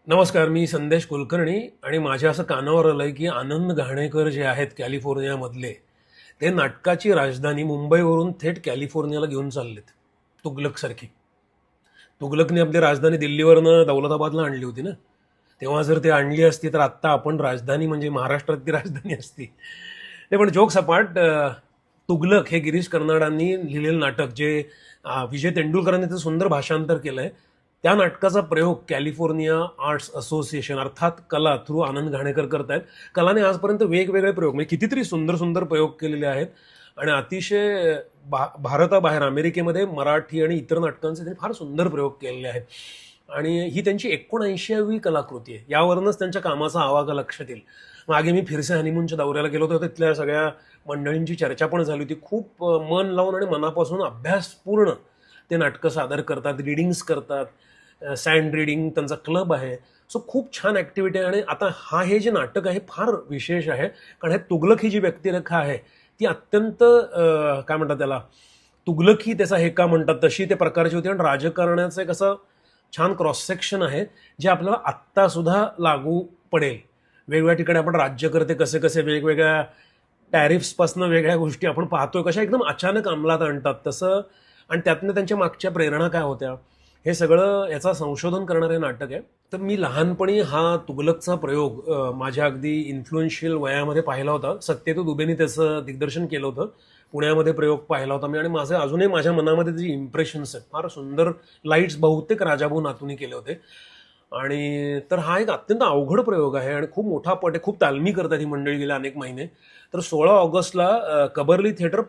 नमस्कार, मी संदेश कुलकर्णी आणि माझ्या असं कानावर आलंय की आनंद घाणेकर जे आहेत कॅलिफोर्नियामधले, ते नाटकाची राजधानी मुंबईवरून थेट कॅलिफोर्नियाला घेऊन चाललेत. तुघलकसारखी. तुघलकने आपली राजधानी दिल्लीवरनं दौलताबादला आणली होती ना. तेव्हा जर ते आणली असती तर आत्ता आपण राजधानी म्हणजे महाराष्ट्रातली राजधानी असती. नाही पण जोक सपाट, तुघलक हे गिरीश कर्नाडांनी लिहिलेलं नाटक जे विजय तेंडुलकरांनी त्याचं सुंदर भाषांतर केलंय. त्या नाटकाचा प्रयोग कॅलिफोर्निया आर्ट्स असोसिएशन अर्थात कला थ्रू आनंद घाणेकर करतायत. कलाने आजपर्यंत वेगवेगळे प्रयोग म्हणजे कितीतरी सुंदर सुंदर प्रयोग केलेले आहेत आणि अतिशय भारताबाहेर अमेरिकेमध्ये मराठी आणि इतर नाटकांचे त्यांनी फार सुंदर प्रयोग केलेले आहेत. आणि ही त्यांची 79वी कलाकृती आहे. यावरूनच त्यांच्या कामाचा आवाका लक्षात येईल. मागे मी फिरसे हनीमूनच्या दौऱ्याला गेलो होतो, तिथल्या सगळ्या मंडळींची चर्चा पण झाली होती. खूप मन लावून आणि मनापासून अभ्यासपूर्ण ते नाटकं सादर करतात, रिडिंग्स करतात, सँड रिडिंग त्यांचा क्लब आहे. सो खूप छान ॲक्टिव्हिटी आहे. आणि आता हे जे नाटक आहे फार विशेष आहे, कारण हे तुघलक ही जी व्यक्तिरेखा आहे ती अत्यंत काय म्हणतात त्याला, तुघलकी त्याचा हे का म्हणतात तशी ते प्रकारची होती. आणि राजकारणाचं एक असं छान क्रॉस सेक्शन आहे जे आपल्याला आत्तासुद्धा लागू पडेल. वेगवेगळ्या ठिकाणी आपण राज्यकर्ते कसे कसे वेगवेगळ्या टॅरिफ्सपासून वेगळ्या गोष्टी आपण पाहतोय कशा एकदम अचानक अंमलात आणतात तसं. आणि त्यातनं त्यांच्या मागच्या प्रेरणा काय होत्या हे सगळं याचा संशोधन करणारे नाटक आहे. तर मी लहानपणी हा तुघलकचा प्रयोग माझ्या अगदी इन्फ्लुएन्शियल वयामध्ये पाहिला होता. सत्यतो दुबेनी त्याचं दिग्दर्शन केलं होतं. पुण्यामध्ये प्रयोग पाहिला होता मी आणि माझे अजूनही माझ्या मनामध्ये जे इम्प्रेशन्स आहेत फार सुंदर. लाईट्स बहुतेक राजाभाऊ नातूंनी केले होते. आणि तर हा एक अत्यंत अवघड प्रयोग आहे आणि खूप मोठा पट आहे. खूप तालमी करतात ही मंडळी गेल्या अनेक महिने. तर 16 ऑगस्टला कबर्ली थिएटर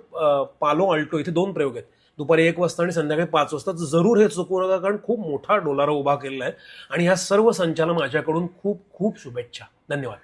पालो आल्टो इथे 2 प्रयोग आहेत, दुपारी 1 वाजता आणि संध्याकाळी 5 वाजता. जरूर हे चुकू नका, कारण खूप मोठा डोलारा उभा केलेला आहे. आणि ह्या सर्व संचाला माझ्याकडून खूप खूप शुभेच्छा. धन्यवाद.